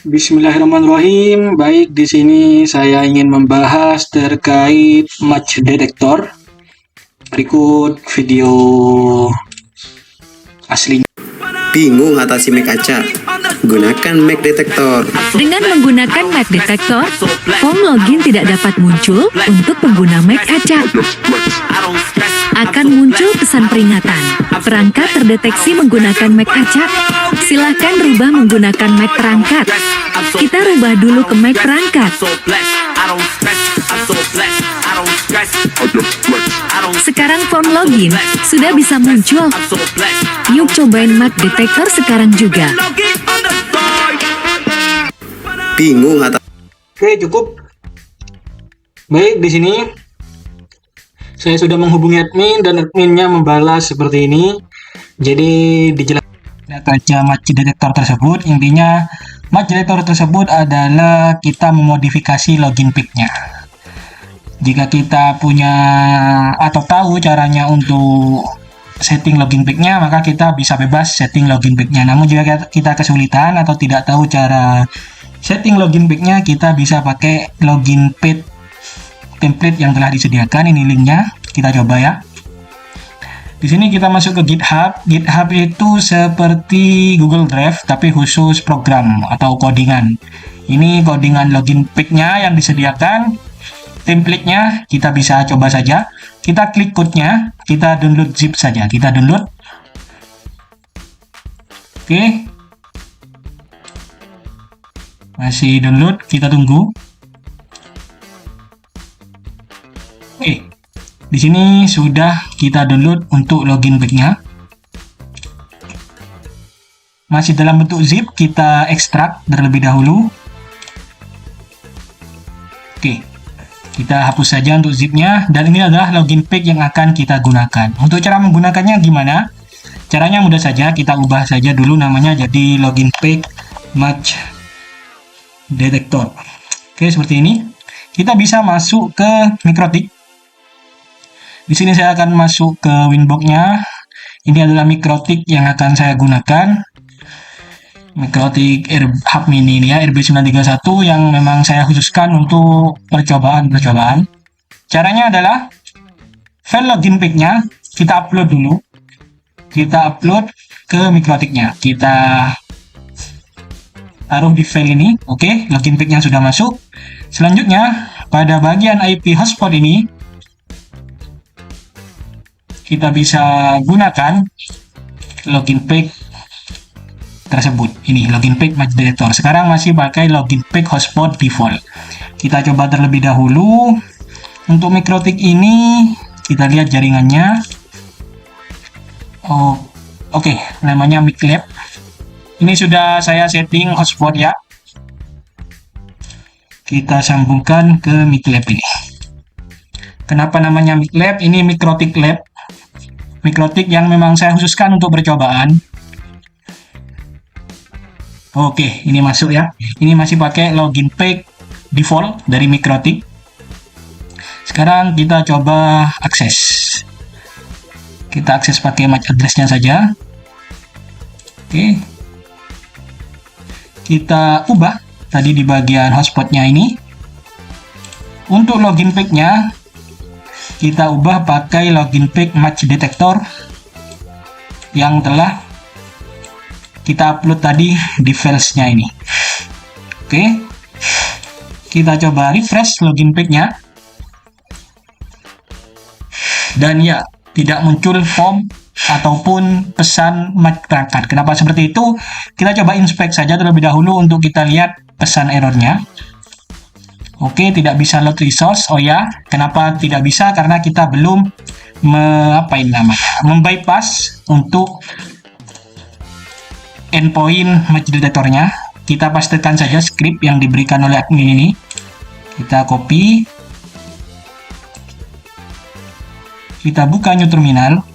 Bismillahirrahmanirrahim. Baik, di sini saya ingin membahas terkait match detector. Berikut video aslinya. Bingung atasi Mac acak? Gunakan Mac Detector. Dengan menggunakan Mac Detector, form login tidak dapat muncul untuk pengguna Mac acak. Akan muncul pesan peringatan. Perangkat terdeteksi menggunakan Mac acak. Silakan rubah menggunakan Mac perangkat. Kita rubah dulu ke Mac perangkat. Sekarang form login sudah bisa muncul. Yuk cobain Mac Detector sekarang juga. Bingung atau Oke, cukup. Baik, di sini saya sudah menghubungi admin dan adminnya membalas seperti ini. Jadi dijelaskan kaca match detector tersebut. Intinya match detector tersebut adalah kita memodifikasi login pic-nya. Jika kita punya atau tahu caranya untuk setting login pic-nya, maka kita bisa bebas setting login pic-nya. Namun jika kita kesulitan atau tidak tahu cara setting login pic-nya, kita bisa pakai login page template yang telah disediakan. Ini linknya, kita coba ya. Di sini kita masuk ke GitHub. GitHub itu seperti Google Drive tapi khusus program atau codingan. Ini codingan login pic-nya yang disediakan. Template-nya kita bisa coba saja. Kita klik code-nya, kita download zip saja. Kita download. Oke. Masih download, kita tunggu. Oke. Di sini sudah kita download untuk login pic-nya. Masih dalam bentuk zip, kita ekstrak terlebih dahulu. Oke. Kita hapus saja untuk zipnya, dan ini adalah login pic yang akan kita gunakan. Untuk cara menggunakannya gimana? Caranya mudah saja, kita ubah saja dulu namanya jadi login pic match detector. Oke, seperti ini. Kita bisa masuk ke MikroTik. Di sini saya akan masuk ke Winbox-nya. Ini adalah MikroTik yang akan saya gunakan. MikroTik Hub Mini ini ya, RB931 yang memang saya khususkan untuk percobaan-percobaan. Caranya adalah file login pic-nya kita upload dulu. Kita upload ke MikroTik-nya. Kita taruh di file ini. Oke, login pic-nya sudah masuk. Selanjutnya, pada bagian IP hotspot ini kita bisa gunakan login pic tersebut. Ini login pic match detector. Sekarang masih pakai login pic hotspot default. Kita coba terlebih dahulu. Untuk MikroTik ini kita lihat jaringannya. Oke, namanya MikLab. Ini sudah saya setting hotspot ya. Kita sambungkan ke MikLab ini. Kenapa namanya MikLab? Ini MikroTik Lab. MikroTik yang memang saya khususkan untuk percobaan. Oke, ini masuk ya. Ini masih pakai login pic default dari MikroTik. Sekarang kita coba akses. Kita akses pakai MAC address-nya saja. Oke. Kita ubah tadi di bagian hotspot-nya ini. Untuk login pic-nya kita ubah pakai login pic match detector yang telah kita upload tadi di files-nya ini. Oke. Kita coba refresh login pic-nya. Dan ya, tidak muncul form ataupun pesan match perangkat. Kenapa seperti itu? Kita coba inspect saja terlebih dahulu untuk kita lihat pesan errornya. Oke, tidak bisa load resource. Oh ya, kenapa tidak bisa? Karena kita belum membypass untuk endpoint match detectornya. Kita pastikan saja script yang diberikan oleh admin ini. Kita copy. Kita buka new terminal.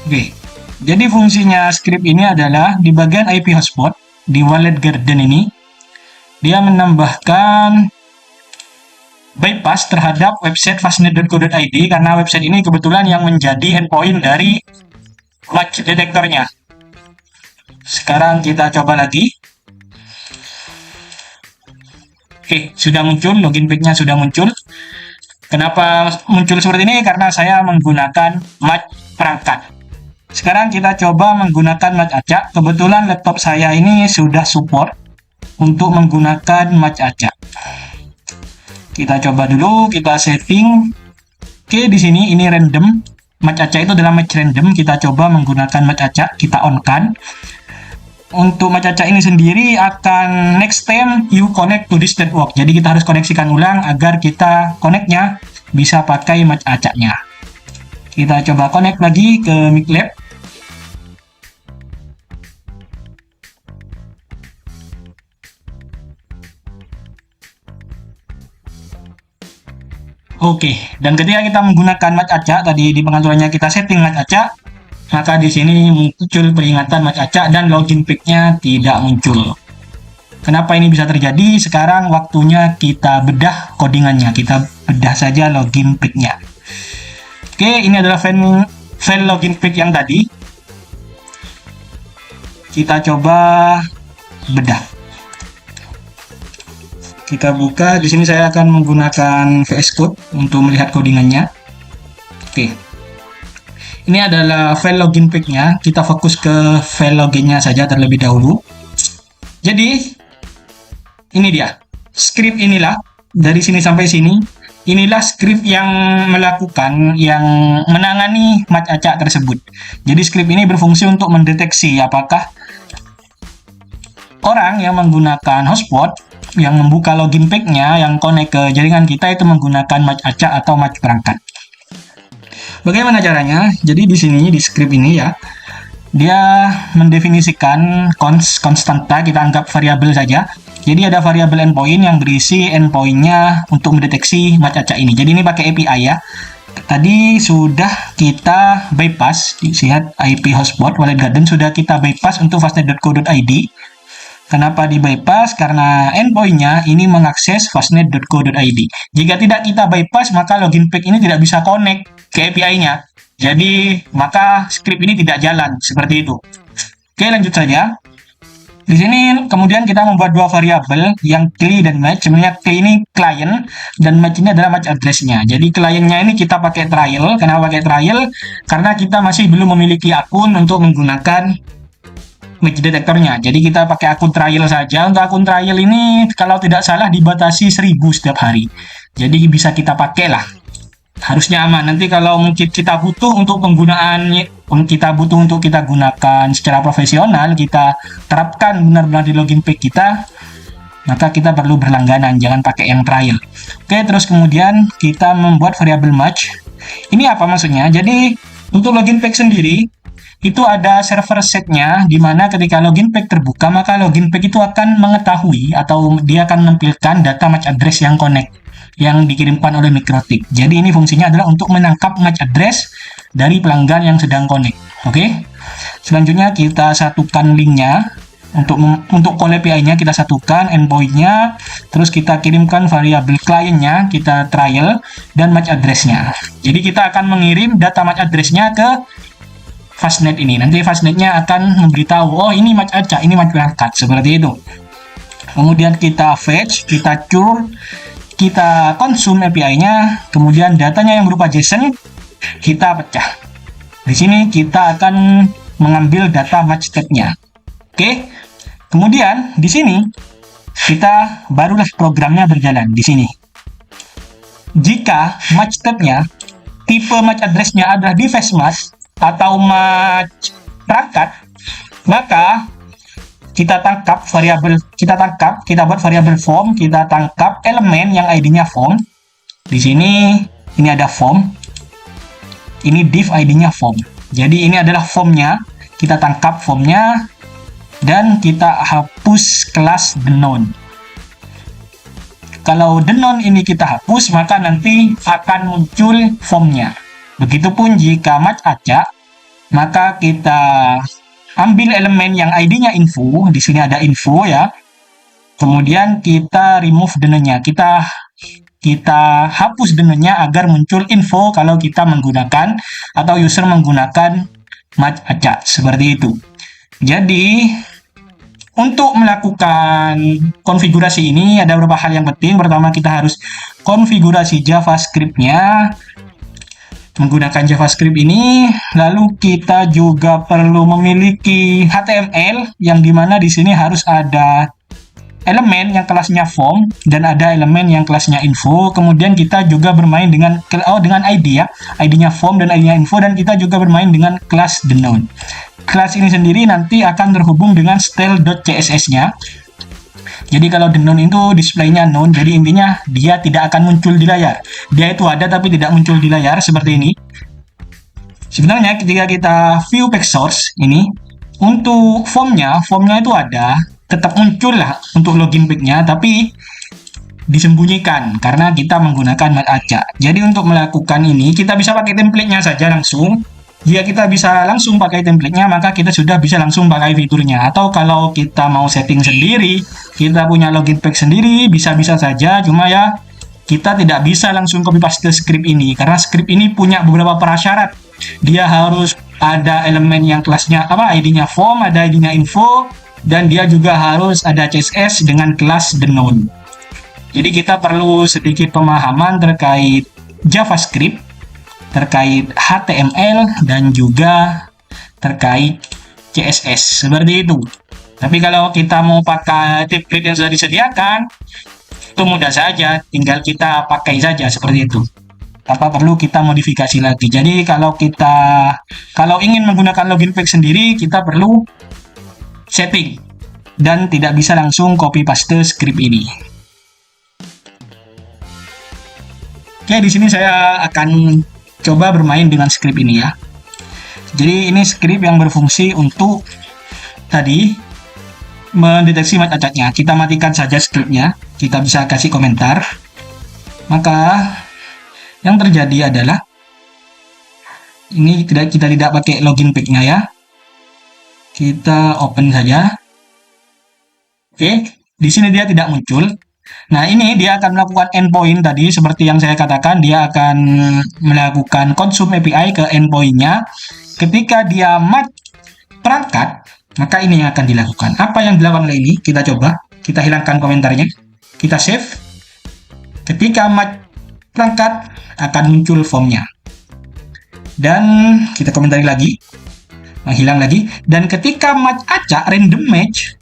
Oke. Jadi fungsinya script ini adalah di bagian IP hotspot di wallet garden ini dia menambahkan bypass terhadap website fastnet.co.id karena website ini kebetulan yang menjadi endpoint dari match detectornya. Sekarang kita coba lagi. Oke, sudah muncul, login page-nya sudah muncul. Kenapa muncul seperti ini? Karena saya menggunakan match perangkat. Sekarang kita coba menggunakan match acak. Kebetulan laptop saya ini sudah support untuk menggunakan match acak. Kita coba dulu, kita setting. Oke, di sini ini random. Match acak itu adalah match random. Kita coba menggunakan match acak, kita on-kan. Untuk match acak ini sendiri akan next time you connect to this network. Jadi kita harus koneksikan ulang agar kita connect-nya bisa pakai match acaknya. Kita coba connect lagi ke MicLab. Oke, dan ketika kita menggunakan match acak, tadi di pengaturannya kita setting match acak, maka di sini muncul peringatan match acak dan login page-nya tidak muncul. Kenapa ini bisa terjadi? Sekarang waktunya kita bedah codingannya. Kita bedah saja login page-nya. Oke, ini adalah file login page yang tadi. Kita coba bedah. Kita buka. Di sini saya akan menggunakan VS Code untuk melihat codingannya. Oke. Ini adalah file login page-nya. Kita fokus ke file loginnya saja terlebih dahulu. Jadi, ini dia. Script inilah, dari sini sampai sini, inilah script yang melakukan, yang menangani match acak tersebut. Jadi script ini berfungsi untuk mendeteksi apakah orang yang menggunakan hotspot, yang membuka login page-nya, yang connect ke jaringan kita itu menggunakan match acak atau match perangkat. Bagaimana caranya? Jadi di sini di script ini ya, dia mendefinisikan konstanta, kita anggap variabel saja. Jadi ada variabel endpoint yang berisi endpoint-nya untuk mendeteksi match acak ini. Jadi ini pakai API ya. Tadi sudah kita bypass, lihat IP hotspot Wallet Garden sudah kita bypass untuk fastnet.co.id. Kenapa di bypass? Karena endpoint-nya ini mengakses fastnet.co.id. Jika tidak kita bypass, maka login page ini tidak bisa connect ke API-nya. Jadi, maka script ini tidak jalan seperti itu. Oke, lanjut saja. Di sini kemudian kita membuat dua variabel yang cli dan match. Sebenarnya cli ini client dan match ini adalah match address-nya. Jadi kliennya ini kita pakai trial. Kenapa pakai trial? Karena kita masih belum memiliki akun untuk menggunakan match detektornya. Jadi kita pakai akun trial saja. Untuk akun trial ini kalau tidak salah dibatasi 1000 setiap hari. Jadi bisa kita pakai lah. Harusnya aman. Nanti kalau mungkin kita butuh untuk penggunaan, kita butuh untuk kita gunakan secara profesional, kita terapkan benar-benar di login page kita, maka kita perlu berlangganan, jangan pakai yang trial. Oke, terus kemudian kita membuat variabel match. Ini apa maksudnya? Jadi untuk login page sendiri itu ada server setnya, di mana ketika login page terbuka, maka login page itu akan mengetahui atau dia akan menampilkan data match address yang connect, yang dikirimkan oleh MikroTik. Jadi ini fungsinya adalah untuk menangkap match address dari pelanggan yang sedang connect. Oke. Selanjutnya kita satukan linknya. Untuk call API-nya kita satukan endpoint-nya, terus kita kirimkan variabel client-nya, kita trial, dan match address-nya. Jadi kita akan mengirim data match address-nya ke fastnet ini. Nanti fastnet-nya akan memberitahu, oh ini match acak, ini match perangkat, seperti itu. Kemudian kita fetch, kita curl, kita konsum API-nya, kemudian datanya yang berupa JSON kita pecah. Di sini kita akan mengambil data match state-nya. Oke. Kemudian di sini kita barulah programnya berjalan di sini. Jika match state-nya tipe match address-nya adalah device match atau match perangkat, maka kita buat variabel form, kita tangkap elemen yang ID-nya form. Di sini ini ada form. Ini div ID-nya form. Jadi ini adalah formnya. Kita tangkap formnya dan kita hapus kelas denon. Kalau denon ini kita hapus, maka nanti akan muncul formnya. Begitupun jika match acak, maka kita ambil elemen yang ID-nya info, di sini ada info ya. Kemudian kita remove denonnya, kita hapus denonnya agar muncul info kalau kita menggunakan atau user menggunakan match acak, seperti itu. Jadi untuk melakukan konfigurasi ini ada beberapa hal yang penting. Pertama, kita harus konfigurasi JavaScript-nya menggunakan JavaScript ini. Lalu kita juga perlu memiliki HTML yang dimana di sini harus ada elemen yang kelasnya form dan ada elemen yang kelasnya info. Kemudian kita juga bermain dengan ID ya, ID-nya form dan ID-nya info, dan kita juga bermain dengan kelas the noun. Kelas ini sendiri nanti akan terhubung dengan style.css-nya. Jadi kalau the noun itu display-nya noun, jadi intinya dia tidak akan muncul di layar. Dia itu ada tapi tidak muncul di layar seperti ini. Sebenarnya ketika kita view page source ini, untuk formnya itu ada, tetap muncul lah untuk login page-nya, tapi disembunyikan karena kita menggunakan mat acak. Jadi untuk melakukan ini kita bisa pakai template-nya saja langsung. Jika kita bisa langsung pakai template-nya, maka kita sudah bisa langsung pakai fiturnya. Atau kalau kita mau setting sendiri, kita punya login page sendiri, bisa-bisa saja. Cuma ya, kita tidak bisa langsung copy paste script ini. Karena script ini punya beberapa prasyarat. Dia harus ada elemen yang kelasnya ID-nya form, ada ID-nya info, dan dia juga harus ada CSS dengan kelas the noun. Jadi kita perlu sedikit pemahaman terkait JavaScript, terkait HTML, dan juga terkait CSS seperti itu. Tapi kalau kita mau pakai template yang sudah disediakan, itu mudah saja, tinggal kita pakai saja seperti itu. Tanpa perlu kita modifikasi lagi. Jadi kalau ingin menggunakan login page sendiri, kita perlu setting dan tidak bisa langsung copy paste script ini. Oke, di sini saya akan coba bermain dengan script ini ya. Jadi ini script yang berfungsi untuk tadi mendeteksi mat acaknya. Kita matikan saja scriptnya. Kita bisa kasih komentar. Maka yang terjadi adalah ini kita tidak pakai login page-nya ya. Kita open saja. Oke, di sini dia tidak muncul. Nah, ini dia akan melakukan endpoint tadi, seperti yang saya katakan, dia akan melakukan consume API ke endpoint-nya. Ketika dia match perangkat, maka ini yang akan dilakukan. Apa yang dilakukan oleh ini? Kita coba, kita hilangkan komentarnya, kita save. Ketika match perangkat, akan muncul formnya. Dan kita komentari lagi, menghilang lagi. Dan ketika match acak, random match,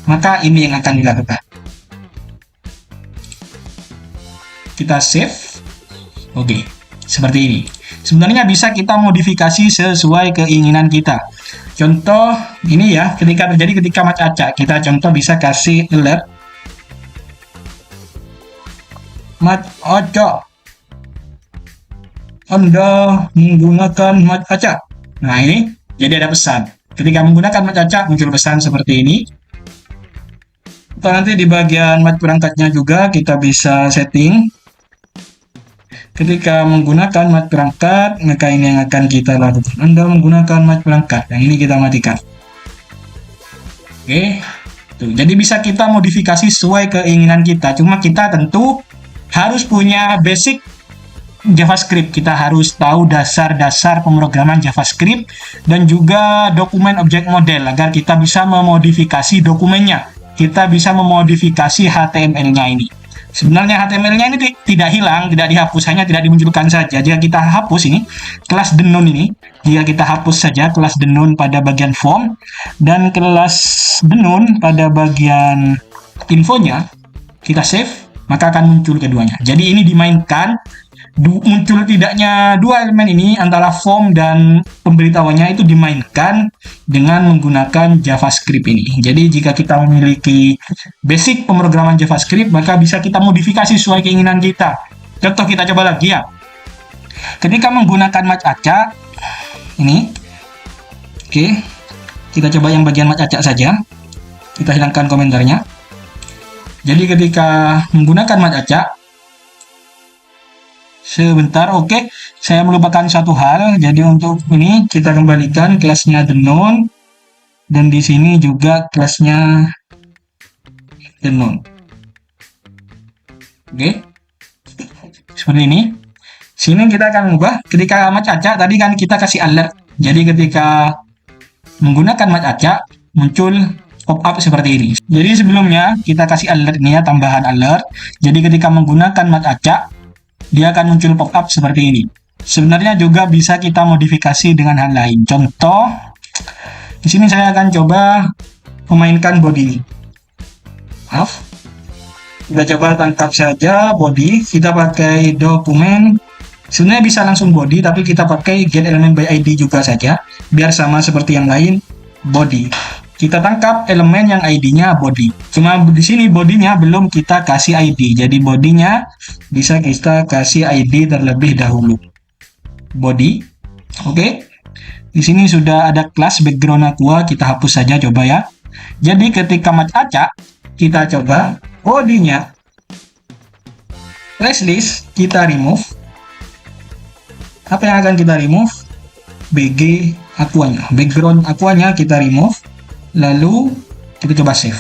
maka ini yang akan dilakukan. Kita save. Oke, seperti ini. Sebenarnya bisa kita modifikasi sesuai keinginan kita. Contoh ini ya, ketika match acak, kita contoh bisa kasih alert match acak, Anda menggunakan match acak. Nah, ini jadi ada pesan. Ketika menggunakan match acak muncul pesan seperti ini. Atau nanti di bagian match perangkatnya juga kita bisa setting. Ketika menggunakan mat perangkat, maka ini yang akan kita lakukan. Anda menggunakan mat perangkat, yang ini kita matikan. Oke, tuh. Jadi bisa kita modifikasi sesuai keinginan kita. Cuma kita tentu harus punya basic JavaScript. Kita harus tahu dasar-dasar pemrograman JavaScript dan juga dokumen object model agar kita bisa memodifikasi dokumennya. Kita bisa memodifikasi HTML-nya ini. Sebenarnya HTML-nya ini tidak hilang, tidak dihapus, hanya tidak dimunculkan saja. Jika kita hapus ini, kelas the noun ini, jika kita hapus saja kelas the noun pada bagian form, dan kelas the noun pada bagian infonya, kita save, maka akan muncul keduanya. Jadi ini dimainkan, muncul tidaknya dua elemen ini, antara form dan pemberitahuannya itu dimainkan dengan menggunakan JavaScript ini. Jadi jika kita memiliki basic pemrograman JavaScript, maka bisa kita modifikasi sesuai keinginan kita. Contoh kita coba lagi ya. Ketika menggunakan match acak, ini, oke, kita coba yang bagian match acak saja. Kita hilangkan komentarnya. Jadi ketika menggunakan match acak, sebentar, oke. Saya melupakan satu hal. Jadi untuk ini kita kembalikan kelasnya the noun, dan di sini juga kelasnya the noun. Oke. Seperti ini. Sini kita akan mengubah ketika match acak tadi kan kita kasih alert. Jadi ketika menggunakan mic acak muncul pop-up seperti ini. Jadi sebelumnya kita kasih alert ini ya, tambahan alert. Jadi ketika menggunakan mic acak, dia akan muncul pop-up seperti ini. Sebenarnya juga bisa kita modifikasi dengan hal lain. Contoh, di sini saya akan coba memainkan body ini. Maaf. Kita coba tangkap saja body. Kita pakai dokumen. Sebenarnya bisa langsung body, tapi kita pakai get element by ID juga saja, biar sama seperti yang lain, body. Kita tangkap elemen yang ID-nya body. Cuma di sini bodinya belum kita kasih ID, jadi bodinya bisa kita kasih ID terlebih dahulu. Body, oke. Di sini sudah ada kelas background aqua, kita hapus saja coba ya. Jadi ketika mic acak, kita coba bodinya, flash list kita remove. Apa yang akan kita remove? BG aquanya, background aquanya kita remove, lalu kita coba save.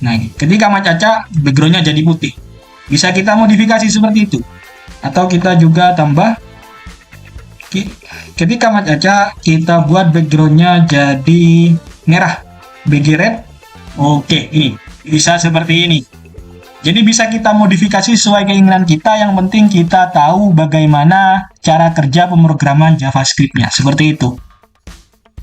Nah, ketika mic acak, backgroundnya jadi putih. Bisa kita modifikasi seperti itu, atau kita juga tambah. Ketika mic acak, kita buat backgroundnya jadi merah, BG red. Oke, ini bisa seperti ini. Jadi bisa kita modifikasi sesuai keinginan kita, yang penting kita tahu bagaimana cara kerja pemrograman JavaScript-nya, seperti itu.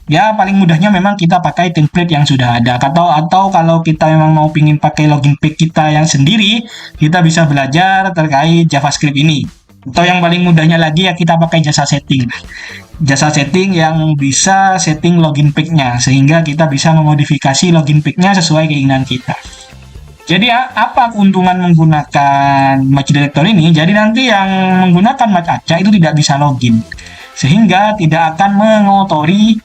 Ya, paling mudahnya memang kita pakai template yang sudah ada, atau kalau kita memang mau pingin pakai login page kita yang sendiri, kita bisa belajar terkait JavaScript ini. Atau yang paling mudahnya lagi ya kita pakai jasa setting. Jasa setting yang bisa setting login page-nya, sehingga kita bisa memodifikasi login page-nya sesuai keinginan kita. Jadi apa keuntungan menggunakan match detector ini? Jadi nanti yang menggunakan mic acak itu tidak bisa login, sehingga tidak akan mengotori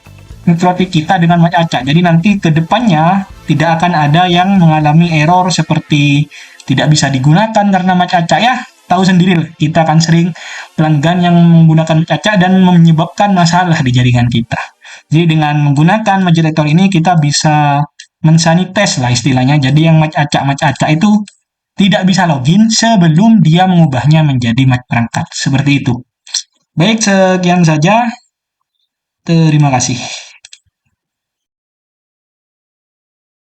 traffic kita dengan mic acak. Jadi nanti ke depannya tidak akan ada yang mengalami error seperti tidak bisa digunakan karena mic acak ya. Tahu sendiri, kita akan sering pelanggan yang menggunakan mic acak dan menyebabkan masalah di jaringan kita. Jadi dengan menggunakan match detector ini kita bisa mensanites lah istilahnya. Jadi yang mic acak itu tidak bisa login sebelum dia mengubahnya menjadi mic perangkat. Seperti itu. Baik, sekian saja. Terima kasih.